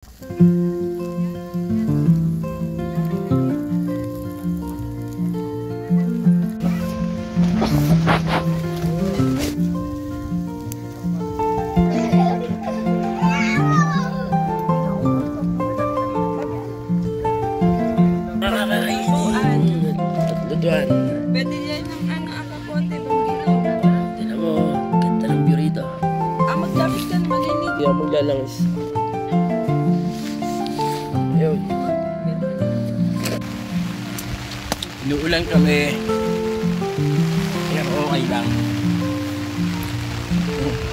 Pwede yan yung akapote pang gilaw. Tignan mo, ganda ng view rito. Maglapis ka na malinig. Hindi ako maglalangis. Ayun. Inuulan kami. Pero okay lang.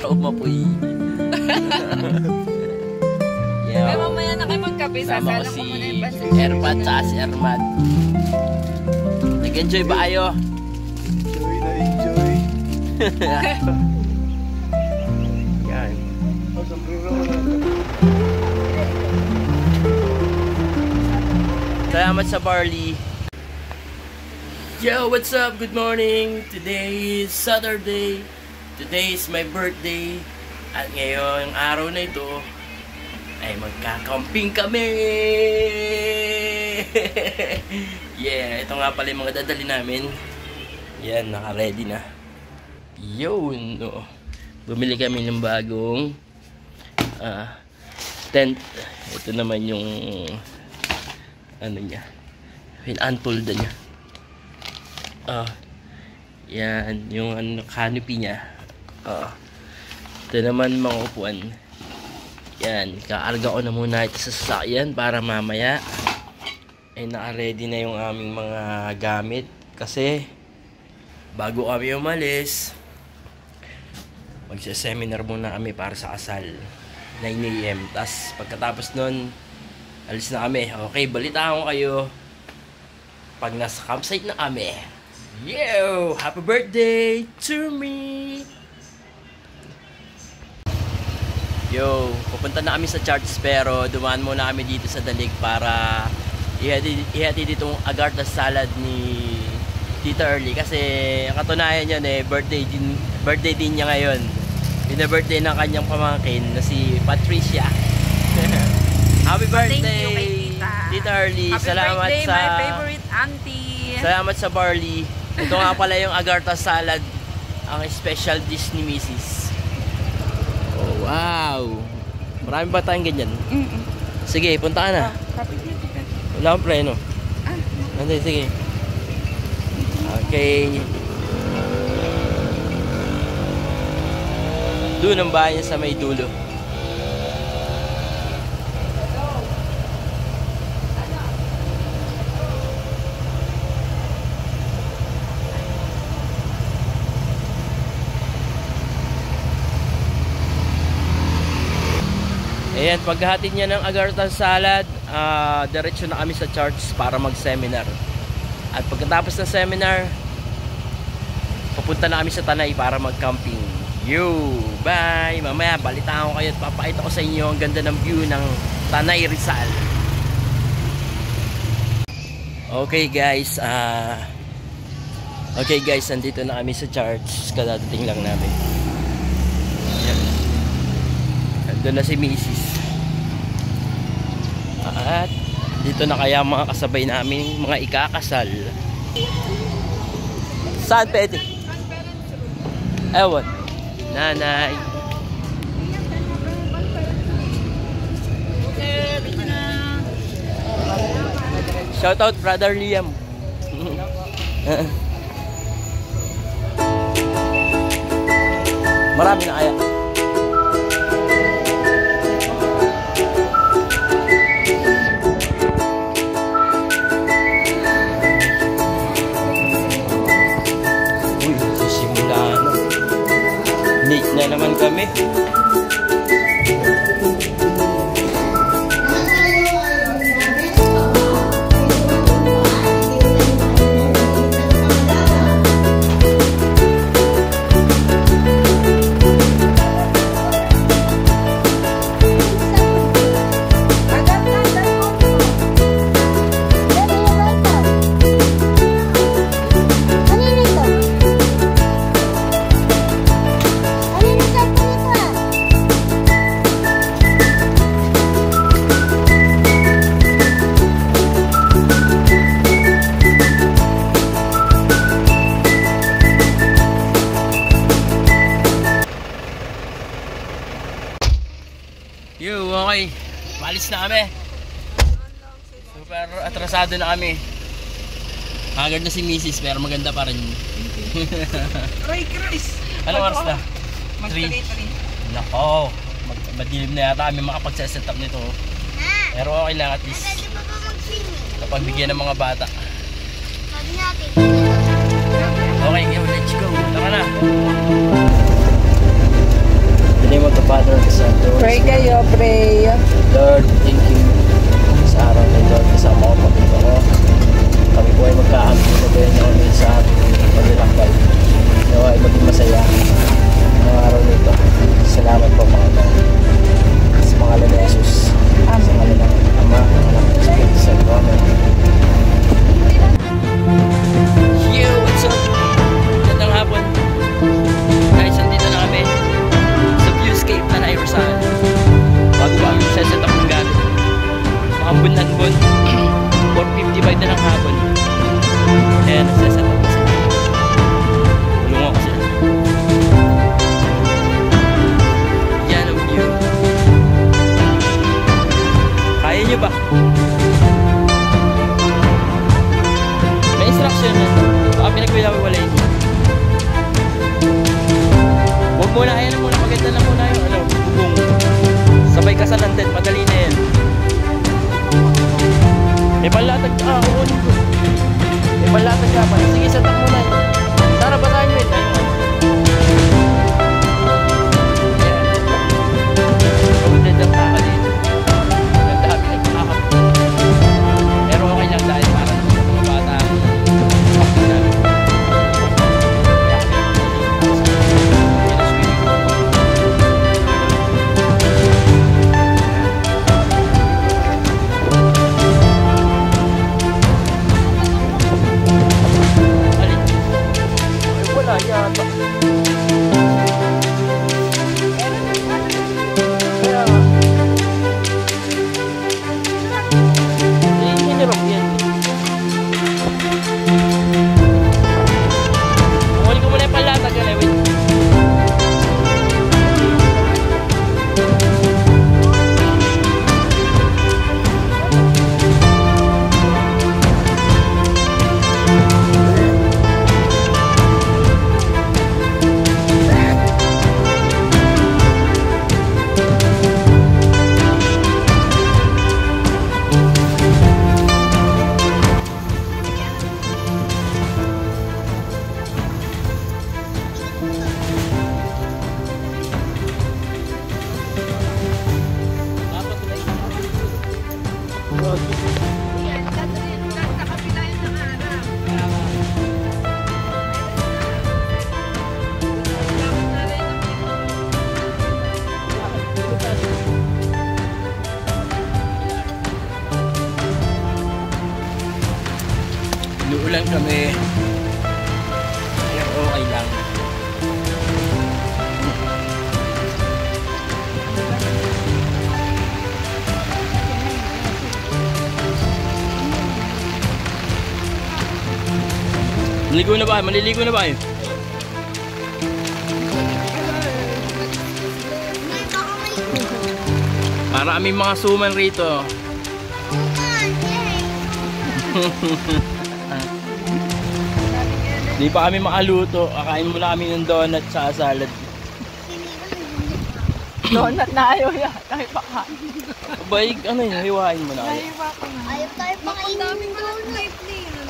Umapoy. Pero mamaya na kayo magkape. Sama ko Sasala ko si muna yung pasit. Ermat at si Ermat. Nag-enjoy ba kayo? Enjoy na enjoy. Yan. Salamat sa barley. Yo, what's up? Good morning. Today is Saturday. Today is my birthday. At ngayong araw na ito ay magkakamping kami. Yeah, ito nga pala yung mga dadali namin. Yan, naka-ready na. Yun, no. Bumili kami ng bagong tent. Ito naman yung ano niya, yung untold niya. Yan, yung canopy niya. Ito naman mga upuan. Yan, kaarga ko na muna ito sa sasakyan para mamaya ay naka-ready na yung aming mga gamit. Kasi bago kami umalis, magsa-seminar muna kami para sa kasal. 9 AM. Tapos pagkatapos nun, alis na kami. Okay, balitaan ko kayo pag nasa campsite na kami. Yo! Happy birthday to me! Yo, pupunta na kami sa church pero dumaan muna kami dito sa Dalig para ihatid itong agartha salad ni Tita Early kasi ang katunayan yan birthday din niya ngayon. Birthday ng kanyang pamangkin na si Patricia. Happy birthday! Thank you kay Tita. Tita Early. Happy Salamat birthday, sa my favorite auntie. Salamat sa barley. Ito nga pala yung agartha salad, ang special dish ni Mrs. Oh, wow! Marami ba tayong ganyan? Sige, punta ka na. Wala akong preno. Hindi, sige. Okay. Doon ang bahay niya sa may dulo. Ayan, paghahatid niya ng agartha salad, diretso na kami sa church para mag-seminar. At pagkatapos ng seminar, papunta na kami sa Tanay para mag-camping. Yo, bye! Mamaya, balitaan ko kayo at papakita ko sa inyo ang ganda ng view ng Tanay Rizal. Okay guys, nandito na kami sa church. Kadadating lang namin. Ayan. Nandun na si Mrs. At dito na kaya mga kasabay namin, mga ikakasal. Saan pwede? Ewan. Nanay. Shout out Brother Liam. Marami na kaya. Late na naman kami. Malis na kami. Super atrasado na kami. Haggard na si Mrs. pero maganda pa rin. Aray, Chris! Anong oras na? Mag-3. Nako, madilim na yata kami makapag-set up nito. Pero okay lang at least Pwede pa ba mag-swimming? kapag bigyan ng mga bata. Sabi natin. Okay, let's go. Tara na. Today magka-Father sa Santos. Pray kayo, pray. Lord, thank you sa araw na Lord kasama ko pagkita ko. Kami po ay magkaampi na gawin niyo kami sa paglalakbay. Nawa ay maging masaya ang araw nito. Salamat po Panginoon. Sa pangalan ni Jesus. Sa pangalan ng Ama, Anak, at Espiritu Santo. Amen. Yo, what's up? Gandang hapon. Guys, nandito na kami sa viewscape na Nairosan. Bago ba kami set up ng gamit. Makambun-nanbun. 4:55 na ng hapon. Ayan, nasa-set up na sila. Tulungan ko sila. Yan ang view. Kaya nyo ba? May instruction yan. Baka pinagwilawalay nyo. Huwag muna, ayan na muna. Maganda na muna yung bubong. Sabay kasalan din. Madali na yan. May palatag ka. Kukunin ko. May palatag ka pa. Sige, set up muna yun. Tara, batayin nyo yun. Kawagdad ang kaka dito. Ang dami nagkakakap. Pero okay lang dahil para sa mga bata. Kapag namin. Kaya kami wala yata. Kaya nga. Hinirap yan. Kukunin ko muna yung palatag ka na. Wait. Inuulan kami. Kaya okay lang. Maliligo na ba? Maliligo na ba? May baka may Para aming mga suman rito. kuman. Yay! Di pa kami makaluto. Kakain muna kami ng donut sa salad. Donut na ayaw yata. Ay, baka. Abay, ano yun? Hiwain mo na. Ay, baka na. Ayaw tayo pakainin doon.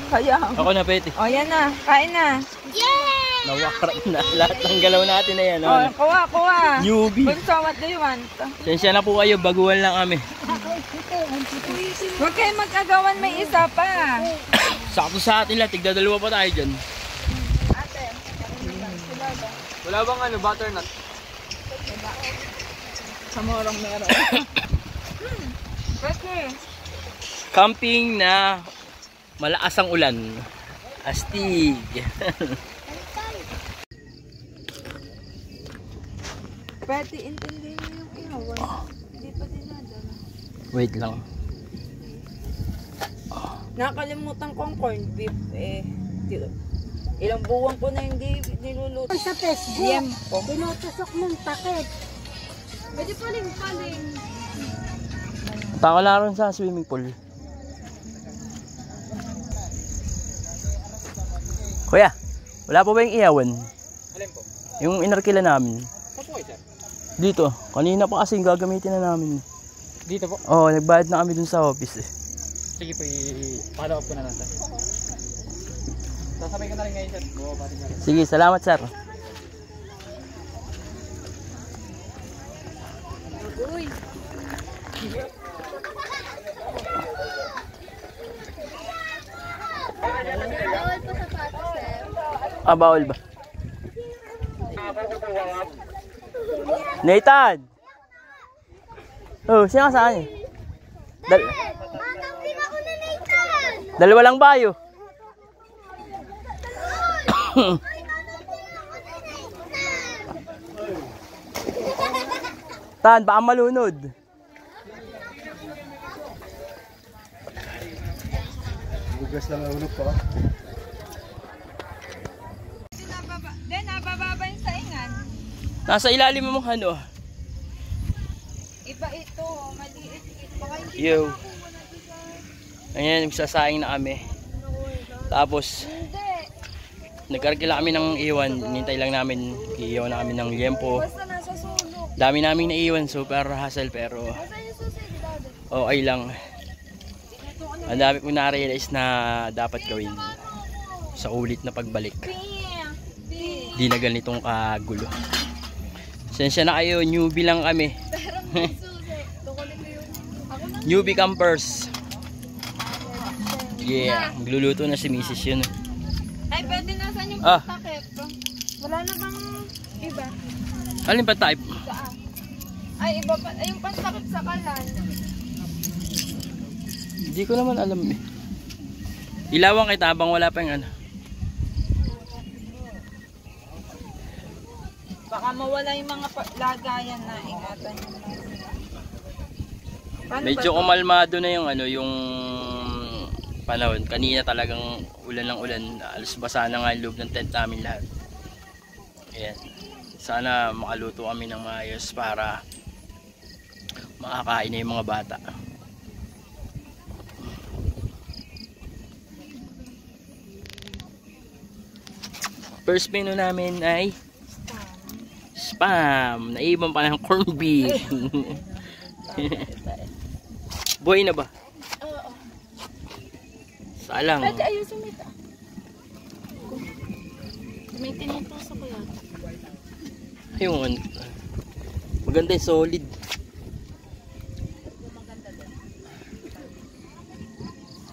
Kaya. Ako na, Peti. O, yan na. Kain na. Yay! Nawakrap na. Lahat ng galaw natin na yan. O, kuha. Newbie. Bunso, what do you want? Sensya na po kayo. Baguhan lang kami. Huwag kayo mag-agawan, may isa pa. Sakto sa atin lang. Tigda dalawa pa tayo dyan. Wala bang ano, butternut? Sa morong meron. Pwede. Camping na malakas ang ulan. Astig. Pwede, intindihin mo yung ihawan. Hindi pa dinadala. Wait lang. Nakalimutan ko ang corned beef eh. Ilang buwan ko na hindi niluluto. Sa Facebook, Yempo. pinutusok mong takip. Pwede paling. Taka na rin sa swimming pool. Kuya, wala po ba yung iyawan? Alin po? Yung inarkila namin. Saan po kayo, sir? Dito, kanina pa kasi gagamitin na namin. Dito po? Oo, nagbayad na kami dun sa office eh. Sige po, i-follow up ko na lang, sir. Sasabay ko na rin ngayon, sir. Bumaba rin na rin. Sige, salamat sir. Uy. Bawal pa sapatos, sir. Ah, bawal ba? Nathan! Oh, siya saan eh? Matamping ako na Nathan! Dalawa lang bayo. Ay, matamping ako na Nathan! Tan, baka malunod. Bugas lang ang ulo po. Nabababa yung saingan. Nasa ilalim mo mong ano. Iba ito, maliit. Baka hindi Yo. Ayan, nagsasaing na kami. Tapos, nagkarkila kami ng iwan. Nintay lang namin. Iiwan na kami ng liempo. basta nasa sulok. Dami namin naiwan. Super hassle pero Saan yung susi? Dado. okay lang. Ang dami ko na-realize na dapat gawin sa ulit na pagbalik. Di na ganitong kagulo. Sensya na kayo, newbie lang kami. Newbie campers. Yeah, magluluto na si Mrs. yun. Ay, pwede na saan yung Ah. takip? Wala na bang iba? Alin pa type? Saan? Ay, iba pa. Ay, yung pantakip sa kalan. Hindi ko naman alam eh. Ilawan kita habang wala pa yung ano. Baka mawala yung mga lagayan na ingatan nyo. Paano Medyo ba to? kumalmado na yung ano, yung panahon. Kanina talagang ulan ng ulan. Alas basa na nga yung loob ng tent namin lahat. Ayan. Sana makaluto kami ng maayos para makakain na yung mga bata. First menu namin ay spam. Naiban pa ng corned beef. Buhay na ba? Oo. Salang. Pwede ayusin mo ito. May tinutuso ko yan. Ayun. Maganda yung solid.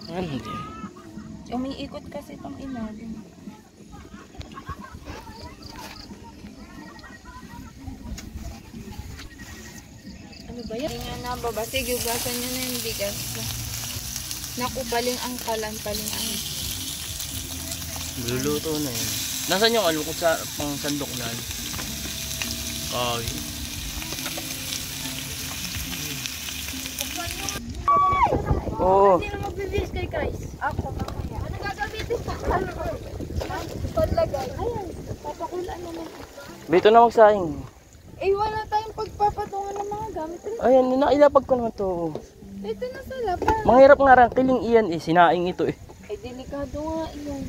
Ano din? Umiikot kasi itong inalim. Ano ba yan? Hindi nga nababa. Sige, ugasan nyo na yung bigas. Naku, paling ang kalan, paling ang... Luluto na yun. Nasaan yung alukot sa pang sandok na? Okay. Oo. Sino magbibis kay Chris? Ako, mamaya. Ano gagamitin sa kalor? Paglagay. Ayan, papakulaan naman. Dito na magsaing. Eh, wala tayong pagpapatungan ng mga gamit. Ayan, nailapag ko naman to. Ito na sa laban. Mahirap nga rin. Kiling iyan eh. Sinaing ito eh. Eh, delikado nga iyan.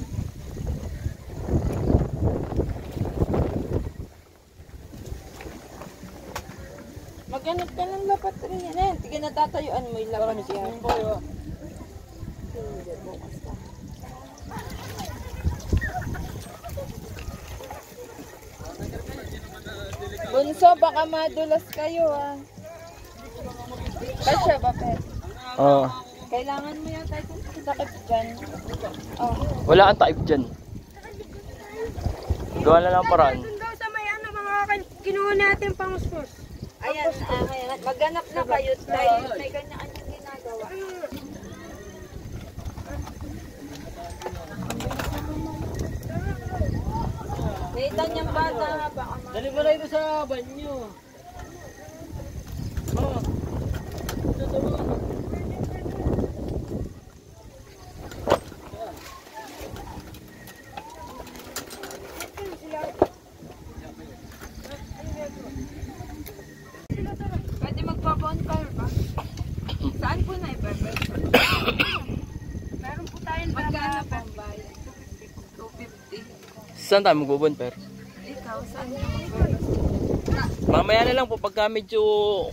Maghanap ka ng lapat rin yan. Ayan, tigil natatayuan mo yung lapat yan. Hindi, bukas na. Bunso, baka madulas kayo ah. Kasya ba, Pet? Oo. Kailangan mo yata itong sakit dyan. Oh. Wala ang type dyan. Gawa na lang paraan. Doon daw sa may ano, mga kinuha natin pang uspos. Ayan, ayan. Maghanap na kayo dahil may kanya-kanyang ginagawa. Nathan yung bata ha, baka ma... Dali mo na ito sa banyo. Oh. Pwede magpa-bonfire ba? Saan po na ibabay? Meron po tayong Magkano pang bayan? 250. Saan tayo magbubunper? Ikaw, saan ka magbabas? Mamaya na lang po pagka medyo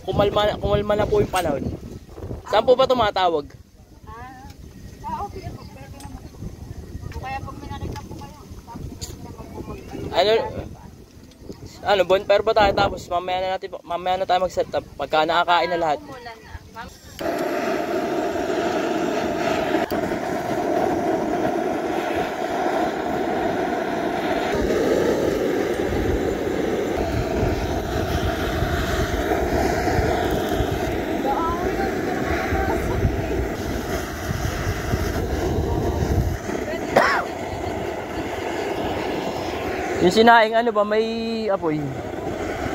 kumalma na po yung panahon. Saan po ba tumatawag? Okay po. Pwede naman. Kaya pag may nakita po kayo, tapos naman po Ano, bonfire ba tayo tapos mamaya na tayo mag-set up pagka nakakain na lahat. Umulan na. Yung sinaing ano ba, may apoy.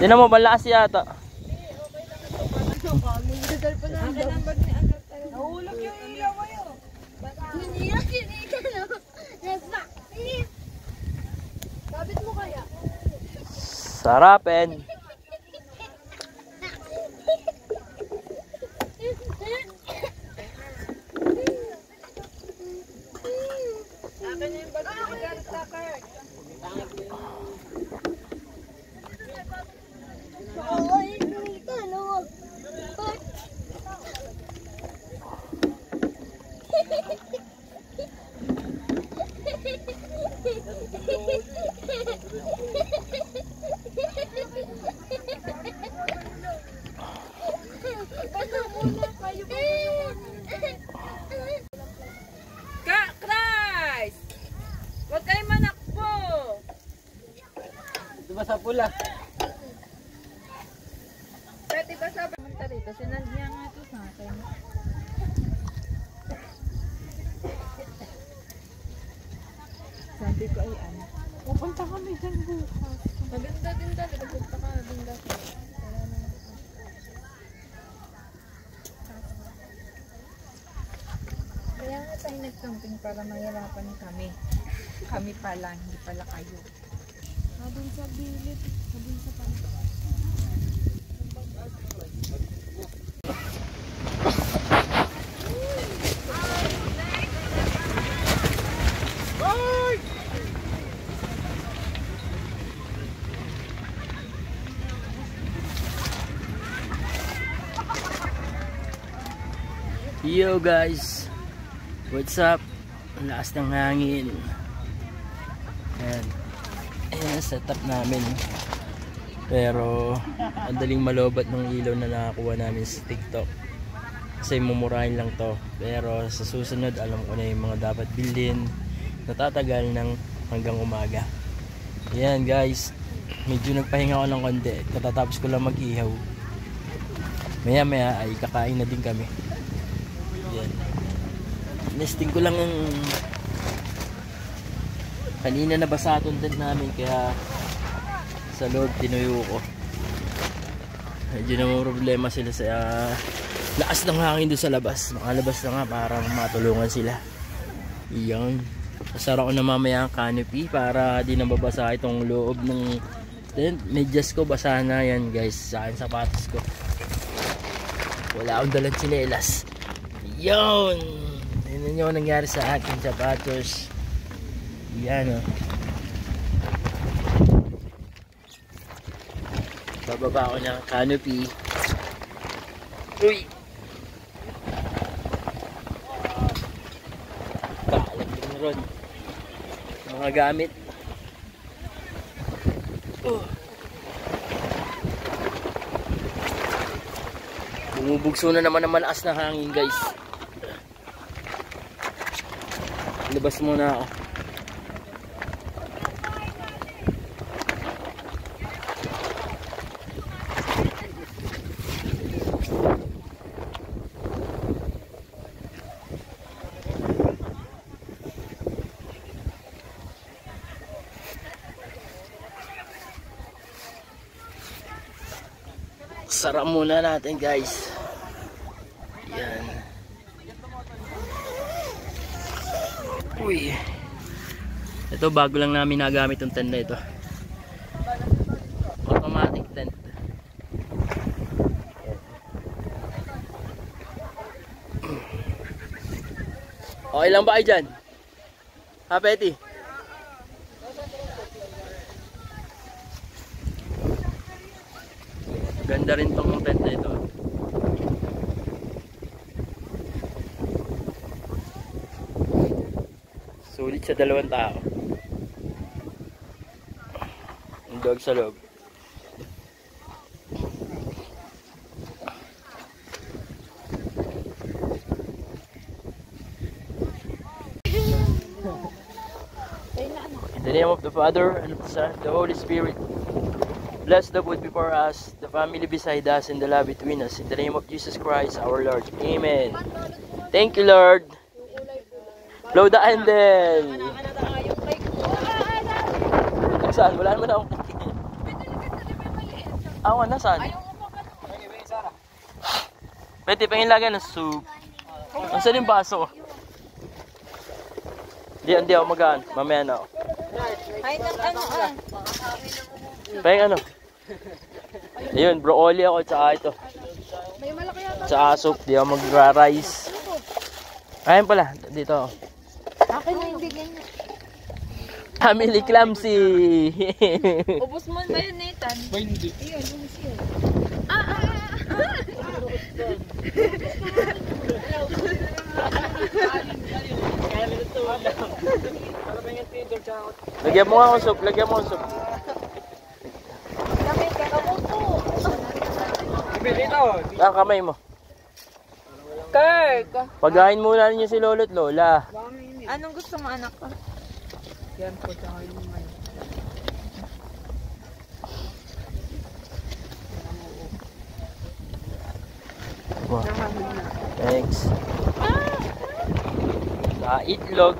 Tinan mo, malakas yata. Nahulog yung ilaw kayo. Hiniyak yun ikaw. Nagpakit. Sabit mo kaya? Sarapin. Akin na yung bag ng Garth Tucker. Ay, ito, luwag. Christ! Huwag kayo manakbo! Di ba sa pula? Pwede ba sabi mo rito? Sinadya nga ito sa akin. Sabi ko ay ano. Pupunta kami dyan bukas. Maganda din talaga. Pupunta ka din dati. Kaya nga tayo nag-camping para mahirapan kami. Kami pala, hindi pala kayo. Doon sa bilid. Doon sa pantai. Yo guys, what's up? Ang lakas ng hangin. Ayan. Ayan ang setup namin. Pero ang daling malobat ng ilaw na nakakuha namin sa TikTok. Kasi mumurahin lang to. Pero sa susunod alam ko na yung mga dapat bilhin. Natatagal ng hanggang umaga. Ayan guys, medyo nagpahinga ako ng konti. Katatapos ko lang mag-ihaw. Maya maya ay kakain na din kami. Yan. Nesting ko lang ang kanina nabasa itong tent namin kaya sa loob tinuyo ko. Medyo namang problema sila sa lakas ng hangin doon sa labas. Makalabas na nga para matulungan sila. Iyan. Sasara ko na mamaya ang canopy para di nababasa itong loob ng tent. Medyas ko basa na yan guys. Sa akin sapatos ko. Wala akong dalang tsinelas. Yun! Tignan nyo ang nangyari sa akin sapatos. Yan o. Bababa ko ng canopy. Uy! Kalat din ron. Mga gamit. Bumubugso na naman ang malakas na hangin guys. Labas muna ako. Sara muna natin guys. Yan. Uy. Ito bago lang namin nagamit yung tent na ito. Automatic tent. Okay lang ba kayo dyan? Ha, Petty? Ganda rin tong tent na ito. Sulit sa 2 tao. Ang dog sa loob. In the name of the Father, and of the Son, and the Holy Spirit. Bless the food before us, the family beside us, and the love between us. In the name of Jesus Christ, our Lord. Amen. Thank you, Lord. Blow the candle. Saan? Wala naman akong kikin. Awan, nasaan? Pwede pa yung lagay ng soup. Ang saan yung baso? Hindi ako magaan. Mamaya na ako. Ay, nang ano ah. Pahing ano? Ayun, broccoli ako, tsaka ito. Tsaka soup, di ako magra-rice. Ayun pala, dito ako. Akin na yung bigay niya. Family clumsy! Ubus mo ba yun, Nathan? Ba hindi? Iyon, ubus yun. Lagyan mo nga akong soup, lagyan mo akong soup. Ah, kamay mo. Kirk! Pagahin muna ninyo si Lolo at Lola. Anong gusto mo, anak ko? Yan po, tsaka yung mga. Wow. Thanks. Sa itlog.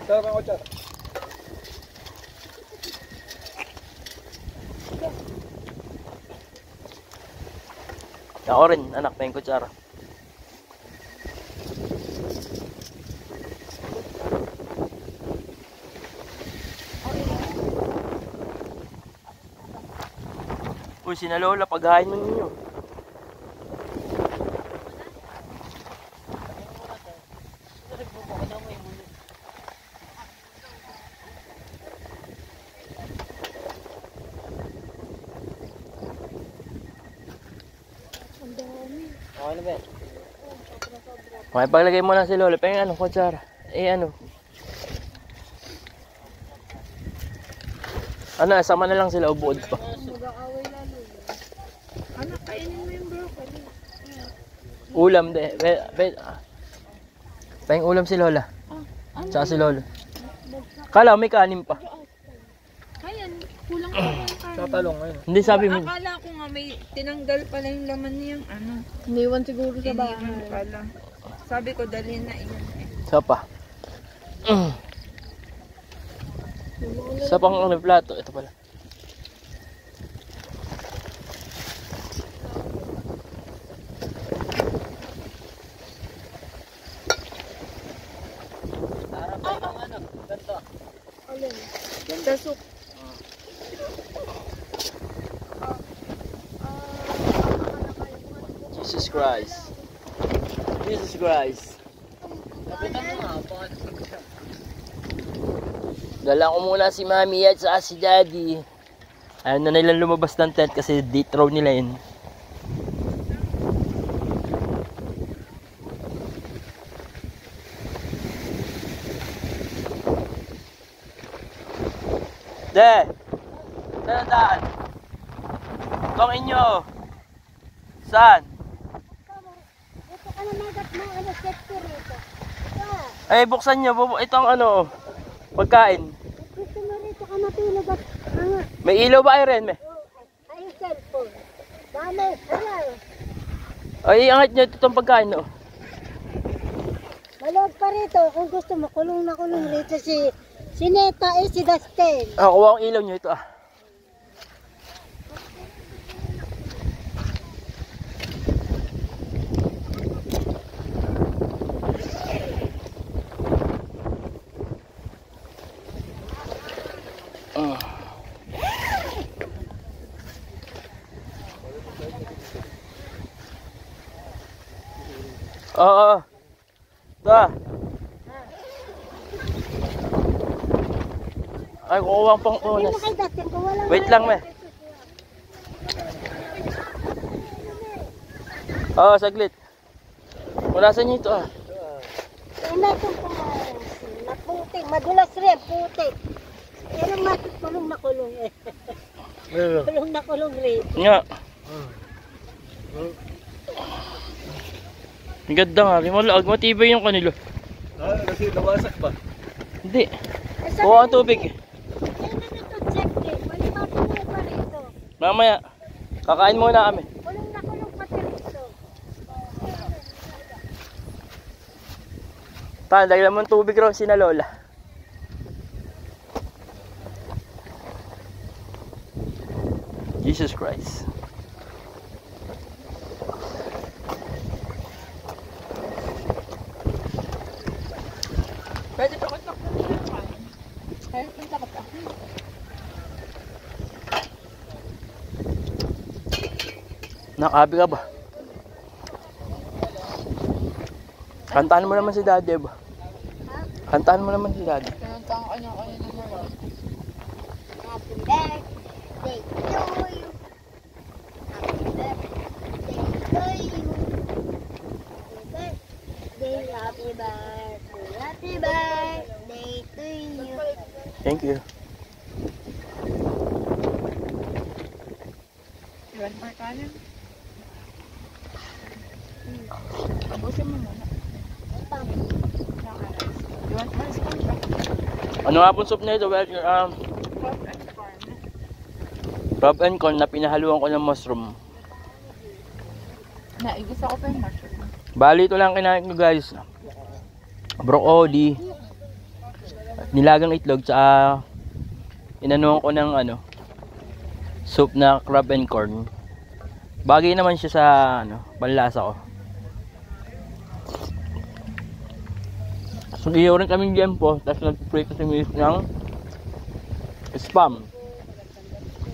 Sarap ang kutsara. Ako rin, anak, may kutsara. Uy, sina Lola, paghain mo ninyo. Okay na ba? Okay, paglagay mo na si Lola, pahing ano, kutsara. Ano? Ano, sama na lang sila, ubuod pa. Mag-aaway lalo. Anak, kainin mo yung broccoli. Ulam, pahing ulam si Lola. Tsaka si Lola. Kala, may kanin pa. Ayan, kulang pa yung kanin. Sa talong ngayon. Hindi sabi mo. Akala ko nga may tinanggal pala yung laman niyang ano. Iniwan siguro sa Iniwan bahay. pala. Sabi ko, dalhin na iyon eh. Isa pa. Isa pang ano, plato. Ito pala. Ganda soup. Jesus Christ. Jesus Christ. Dala ko muna si Mami at saka si Daddy. Ayaw na nilang lumabas ng tent kasi date row nila yun. De! Saan daan? Itong inyo. Saan? Ito ka na magat mo, ano, sector ito. Ay, buksan nyo. Itong ano, pagkain. Gusto mo rito ka matulog at ano, May ilaw ba kayo rin, me? ay cellphone. Dami, ano, Ay, iangat nyo itong pagkain, no? malood pa rito. Kung gusto mo, kulong na kulong rito si Neta si Dustin. Ah, kuha ang ilaw nyo ito, ah. Oo. Ito. Ay, kukuha ang pang Hindi unas. mo kay Dustin kung walang Wait lang, me. Oo, saglit. Unasan niyo ito, ah. Yan na itong naputik. Madulas rin, putik. Yan ang matik kulong na kulong eh. Kulong na kulong rin. Nga. Ang ganda nga. Matibay yung kanila. Ah, kasi nawasak ba? Hindi. Kuha ang tubig. Yan na ito, check eh. Malimatin mo pa rito. Mamaya. Kakain muna kami. Kulong na kulong pati rito. Dahil naman tubig raw si na Lola. Jesus Christ. Pwede pa kontak mo na naman. Kaya punta ka pa. Nakabi ka ba? Kantahan mo naman si Daddy ba? Kantahan mo naman si Daddy. Pinuntahan ko niya kayo ng mga. Happy birthday to you. Happy birthday to you. Happy birthday. Happy birthday to you. Thank you. Iwan pa kanin. Abusin mo muna. Iwan pa sa kanya. Ano nga pong soup na ito? Well, Pop and corn. Rob and corn na pinahaluan ko ng mushroom. Naigis ako pa yung mushroom. Bali ito lang kinain ko guys. Broccoli. Nilagang itlog sa inanuhan ko ng soup na crab and corn. Bagay naman siya sa panlasa ko. So iyo rin kaming liempo, tapos nag-prito si Miss ng spam.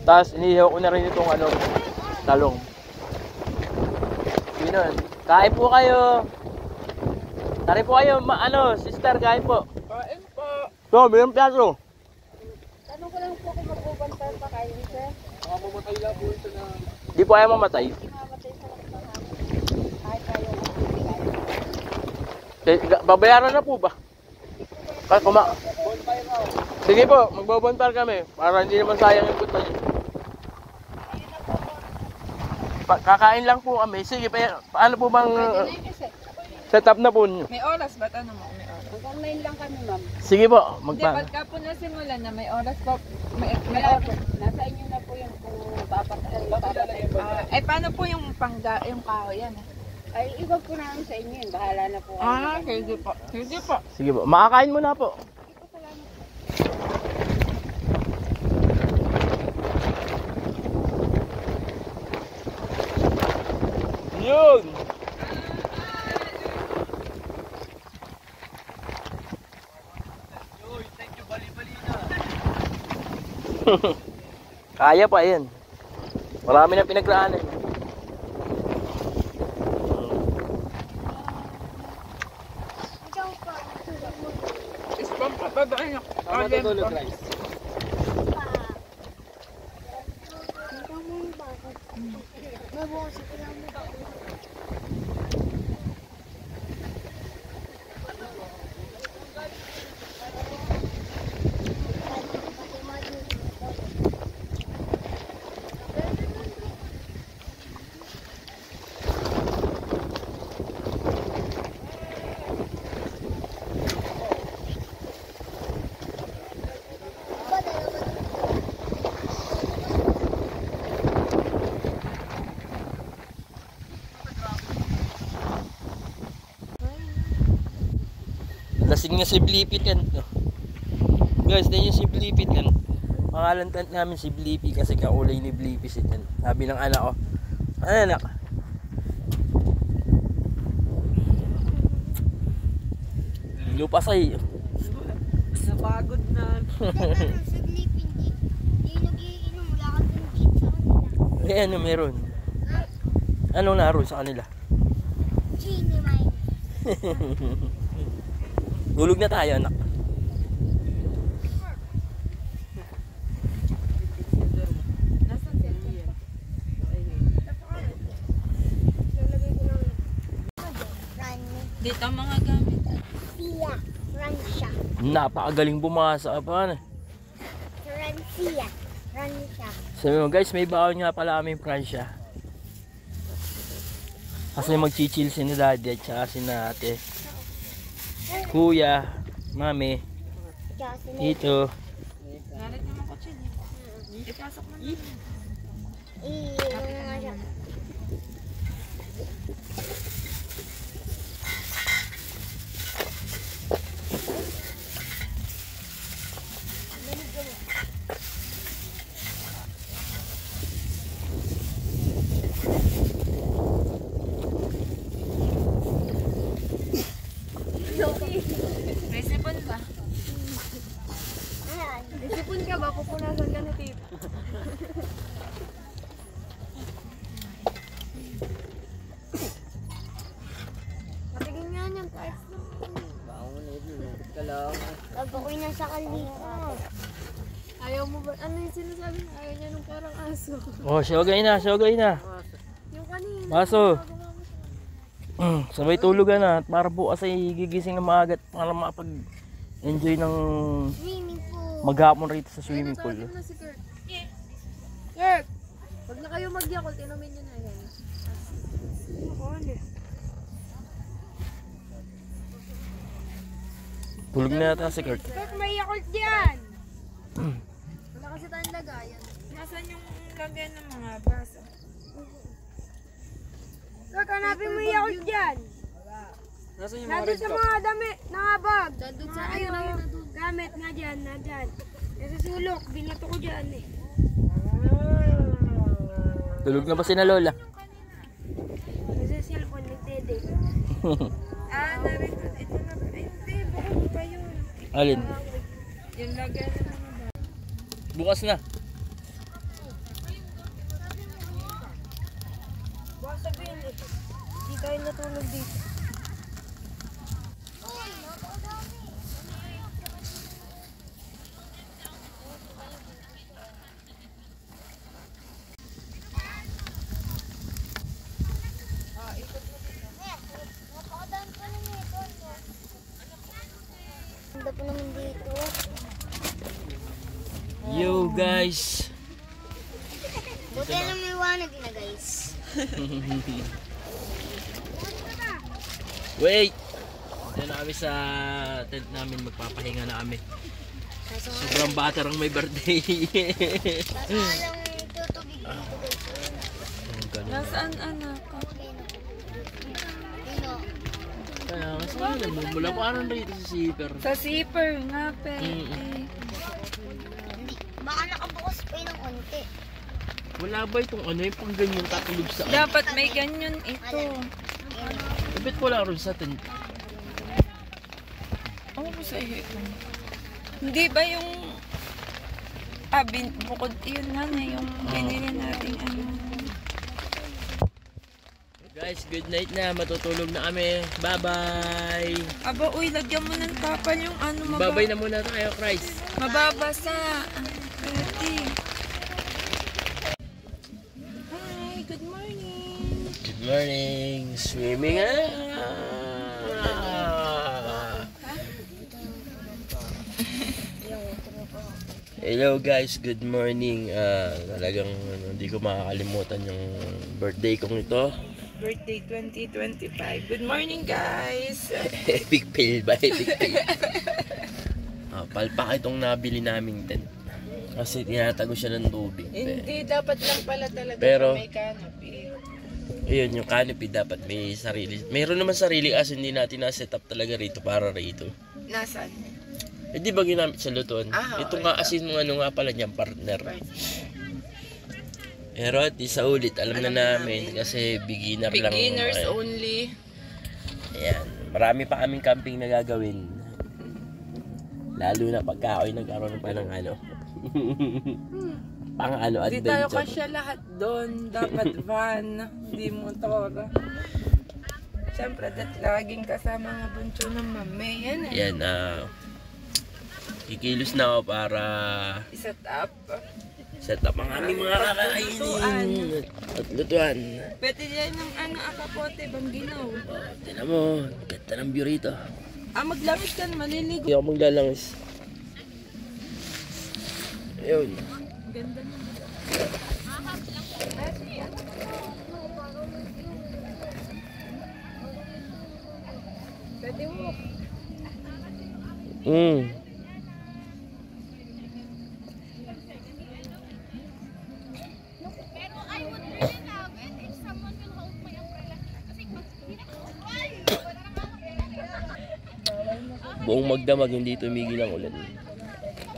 Tapos inihaw ko na rin itong talong. Yun. Kain po kayo. Tari po kayo, sister, kain po. Kain po. So, mayroong piyaso. Tanong ko lang po kung magbubantay pa kayo, sir. Mamatay lang po ito na. Di po ayaw mamatay. Mamatay sa lahat. Kahit kayo. Babayaran na po ba? Sige po, magbobontar kami. Para hindi naman sayang yung punta niyo. Kakain lang po kami. Sige, paano po bang setup na po niyo? May oras ba't ano mo? May oras. Hanggang 9 lang kami, ma'am. Sige po, Hindi, pagka po nasimulan na may oras po. May oras. Nasa inyo na po yung kung papatay. Paano po yung yung kahoy yan? Ay, iwag po namin sa inyo yun. Bahala na po. Sige po. Sige po. Sige po, makakain muna po. Yun! Kaya pa yan. Marami na pinagraanan. Spam pa ba ba? Tama tutulog, guys. Lasing na si Blippi yan. Guys, yan yung si Blippi yan. Pangalan namin si Blippi kasi kaulay ni Blippi si yan. Sabi ng anak ko, ano anak? Lupasay. Napagod na. Si Blippi, hindi nag-iinom. Wala ka din sa kanila. Ano meron? Anong naroon sa kanila? Chini, mine. Tulog na tayo, anak. Nasaan siya? Dito ang mga gamit. Sia. Ransya. Napakagaling bumasa pa. Ransya. Ransya. Sabi mo guys, may baon nga pala kami Fransya. Kasi magchichill si ni daddy at saka si ate. Kuya, mami, Tsaka si tito. Galit naman ko chill. Ipasok mo na. ano nga siya. May sipon ba? Ayan. May sipon ka ba? Pupunasan ka na tito. Patigin nga niyan, taas na. Pag ako'y nasa kaliwa. Ayaw mo ba? Ano yung sinasabi niya? Ayaw niya nung parang aso. Oh, syogay na, syogay na. Yung kanina. Baso. Sabay tulugan na at para bukas ay gigising na maaga at para makapag-enjoy ng Swimming pool. maghapon rito sa swimming pool. Tawagin mo na si Kurt. Kurt! Pag na kayo mag-yakult, inumin nyo na yan. Tulog na yata si Kurt. Kurt, may yakult dyan! Wala kasi tayong lagayan. Nasaan yung lagayan ng mga baso? Kurt, hanapin mo yung yakult dyan. Nasaan yung mga Nandun red sa cup? mga dami, nakabag. Nandun sa Ayun, gamit nga dyan, nandyan. Nasa sulok, binato ko dyan eh. Tulog na ba si na Lola? Nasa cellphone, nagdede. narito. Ito na ba? Ay, hindi. Bukod pa yun. Alin? Yung lagayan ng mga baso. Bukas na. Baka sabihin eh, di tayo natulog dito. Ganda po naman dito. Yo guys. Buti na may wanag na guys. Wait. Dito na kami sa tent namin, magpapahinga na kami. Sobrang bata ang may birthday. Kaso nga lang tutubig dito guys. Nasaan anak? Dino. Kaya kasi namumula pa rin rito sa zipper. Sa zipper nga, pe. Mm. Hindi. Baka nakabukas pa yun ng konti. Wala ba itong ano yung pang ganyan tatulog sa Dapat may ganyan ito. Ibit wala rin sa tent. Ano ba sa ito? Hindi ba yung... bukod yun nga na yung binili natin ano. Guys, good night na. Matutulog na kami. Bye-bye. Aba, uy, lagyan mo ng tapal yung ano. Bye-bye na muna tayo, Christ. Mababasa. Pwede. Hi, good morning. Good morning. Swimming na. Hello guys, good morning. Talagang hindi ko makakalimutan yung birthday kong ito. Birthday 2025. Good morning, guys. Epic fail ba? Epic fail. Palpak itong nabili naming tent. Kasi tinatago siya ng tubig. Hindi, dapat lang pala talaga Pero- may canopy. Ayun, yung canopy dapat may sarili. Mayroon naman sarili kasi hindi natin na-set up talaga rito para rito. Nasaan? Eh di ba ginamit sa lutuan? Ah, Ito okay. nga kasi nung ano nga pala niyang partner. Pero at di sa ulit, alam na namin kasi beginner lang. Beginners Ayan. only. Ayan. Marami pa kaming camping na gagawin. Lalo na pagka ako'y nagkaroon pa ng ano. Pang ano, Hindi tayo adventure. kasya lahat doon. Dapat van, hindi motor. Siyempre, laging kasama nga bunso ng mami. Yan eh. Yan, kikilos na ako para Iset up. set up ang aming mga kakainin. At lutuan. Pwede yan ng akapote, bang ginaw. Tinan mo, ganda ng view rito. Maglangis ka na, maliligo. Hindi ako maglalangis. Ayun. Ganda na. Pwede mo. Buong magdamag hindi tumigil ang ulan.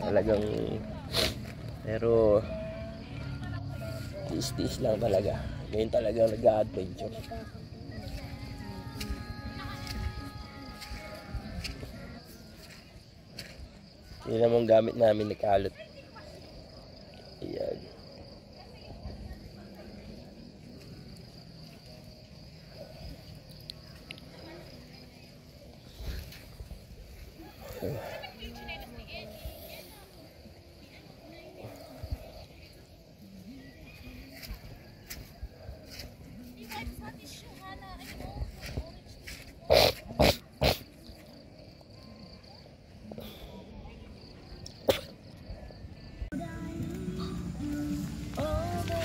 Talagang pero tiis-tiis lang talaga. Ngayon talaga nag-adventure. Yun namang gamit namin nakalot. Ayan.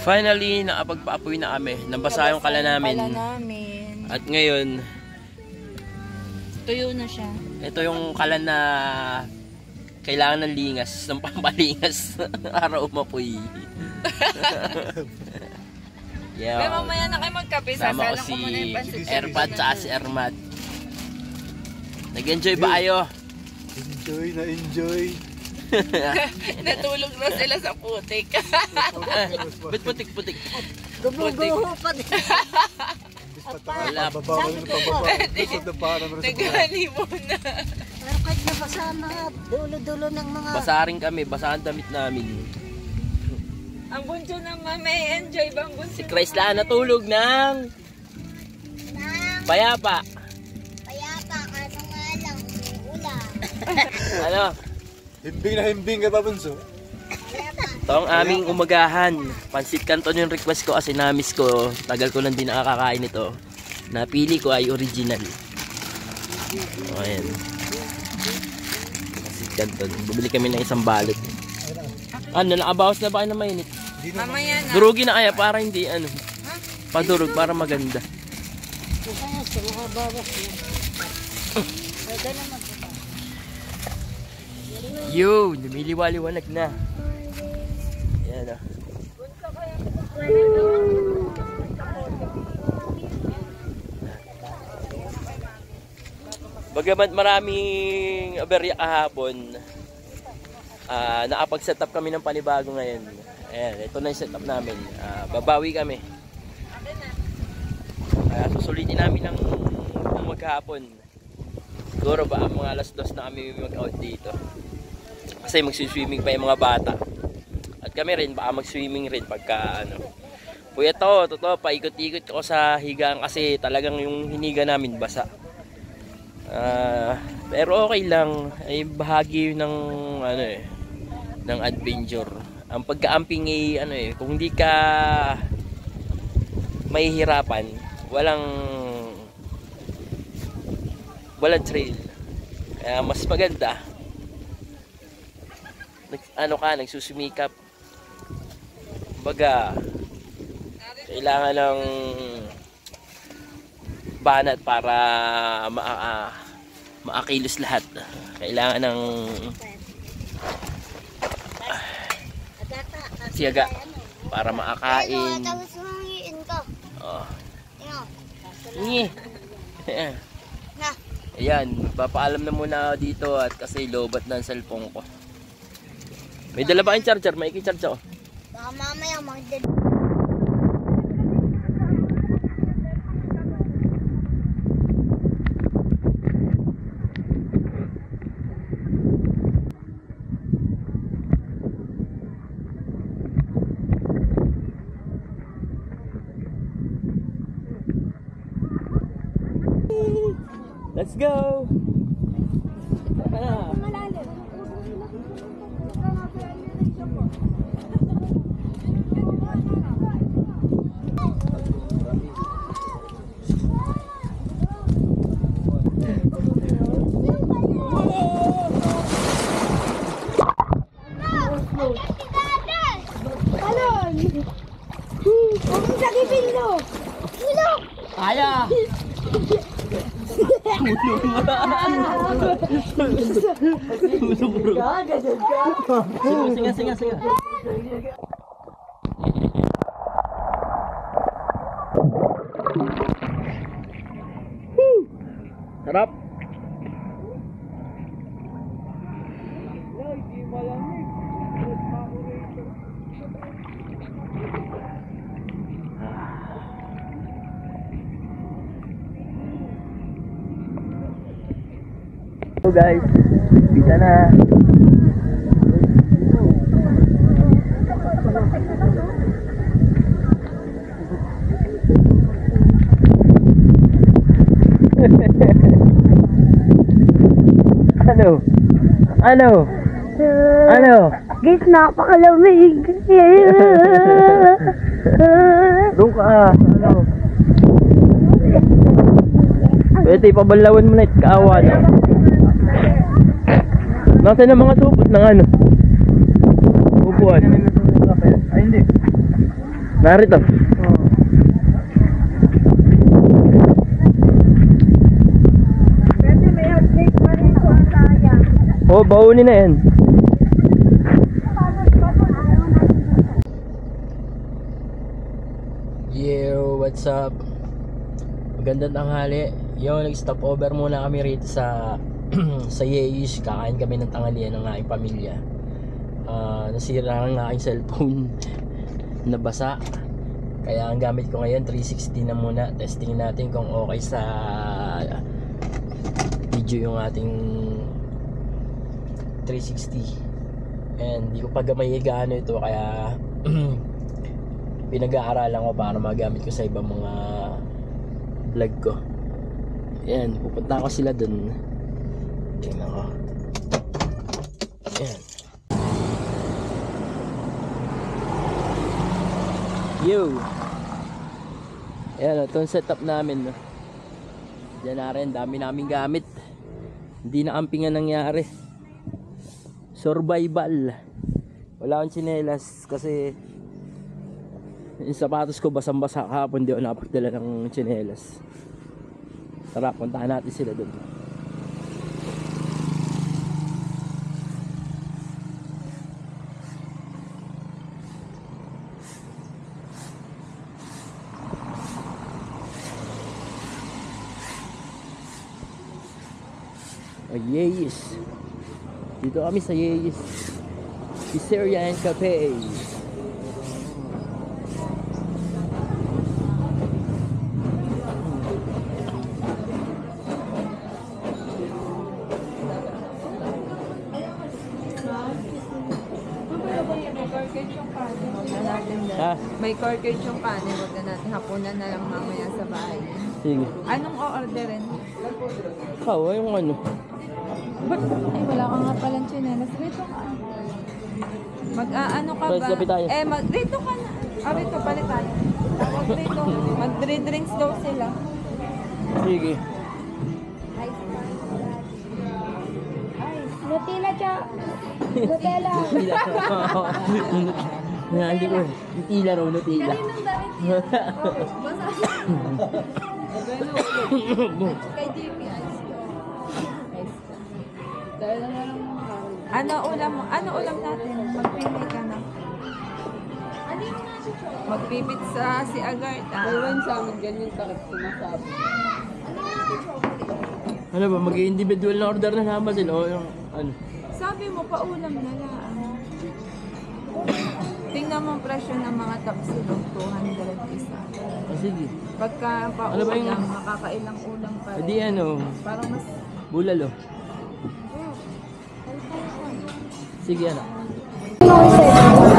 Finally, nakapagpaapoy na kami. Nabasa yung kala namin. At ngayon, Tuyo na siya. ito yung kala na kailangan ng lingas, ng pampalingas para umapoy. Yeah. Pero mamaya na kayo magkape. Sama ko Sasalang si ko muna yung pansit. Erpat at si Ermat. Nag-enjoy ba kayo? Enjoy na enjoy. Natulog na sila sa putik. Ba't putik-putik? Gumuguho pa din. Wala. Bababa ka ng pababa. Gusto na para rin sa Naghali muna. Pero kahit nabasa na, dulo-dulo ng mga... Basa rin kami, basa ang damit namin. Ang bunso ng mami, enjoy bang bunso? Si Chrysla natulog ng payapa. Payapa, ano nga lang, ulam. Ano? himbing na himbing ka ba, Bunso? Ito ang aming umagahan. Pansit Canton yung request ko kasi namis ko. Tagal ko lang din nakakakain ito. Napili ko ay original. O, ayan. Pansit Canton. Bumili kami ng isang balot. Ano, nakabawas na ba kayo na mainit? Mamaya na. Durugin na kaya para hindi ano. Padurog para maganda. Kaya sa mga bawas na. Pwede naman ito. Yo, lumiliwaliwanag na. Yan o. Bagamat maraming aberya kahapon, nakapag-set up kami ng panibago ngayon. Ayan, ito na yung setup namin. Babawi kami. Susulitin namin ng maghapon. Siguro ba mga alas 2 na kami mag-out dito. Kasi magsiswimming pa yung mga bata. At kami rin, baka mag-swimming rin pagka ano. Kuya to, totoo, paikot-ikot ako sa higaan kasi talagang yung hiniga namin basa. Pero okay lang, ay bahagi ng ano ng adventure. Ang pagka-amping ay ano kung hindi ka mahihirapan, walang trail. Kaya mas maganda nagsusumikap. Baga kailangan ng banat para maakilos lahat. Kailangan ng siyaga para maakain. Tapos mangiin ko. Oh. Ano? Ngi. Na. Ayan, papaalam na muna ako dito at kasi lobat na ang cellphone ko. May dala ba kayong charger? May iki-charge ako. Baka mamaya magdala. Let's go! Tara na. Kaya! Singa. Sarap! So guys, bisa na. Ano? Guys, napakalamig. Doon ka. Pwede pabalawan mo na it kaawa na. Nasaan ang mga supot ng ano? Upuan. Ay, hindi. Narito. Pwede may update pa rin ko ang taya. Oh, baunin na yan. Yo, what's up? Magandang tanghali. Yo, nag-stop over muna kami rito sa sa Yeyish. Kakain kami ng tanghalian ng aking pamilya. Nasira ang aking cellphone. Nabasa. Kaya ang gamit ko ngayon 360 na muna. Testing natin kung okay sa video yung ating 360. And di ko pa gamay gaano ito, kaya pinag-aaralan ko para magamit ko sa ibang mga vlog ko. Ayan, pupunta ko sila dun. Tingnan ko. Ayan. Yo! Ayan, ito ang setup namin, no? Diyan na rin, dami namin gamit. Hindi na amping ang nangyari. Survival. Wala akong tsinelas kasi yung sapatos ko basang-basa kahapon, di ako napagdala ng tsinelas. Tara, puntahan natin sila doon. Yeyish. Dito kami sa Yeyish Pizzeria and Cafe. Ha? May corkage yung kanin, wag na natin hapunan na lang mamaya sa bahay. Sige. Anong o-orderin? Ikaw, yung ano? Ay, wala ka nga palang tsinelas. Rito ka. Mag-ano ka ba? Pwede tayo. Rito ka na. Rito, palit tayo. Tawag rito. Mag-drinks daw sila. Sige. Nutella siya. Nutella. Hindi ko. Nutella raw, Nutella. Kaninong damit niya? Basa. Kay JP, ice ko. Dahil na lang mga Ano ulam natin? Magpili ka na. Ano yung nasa chocolate? Magpipitsa si Agartha. Iwan sa amin ganyan takot sinasabi. Ano yung nasa chocolate? Ano ba, mag-individual na order na naman sila o yung ano? Sabi mo, paulam na lang. Tingnan mo ang presyo ng mga tapsilog, 200 isa. Sige. Pagka Ano ba paulam, yung- makakailang ulam pa Hindi rin. ano, Parang mas... bulalo. Sige, anak. Ano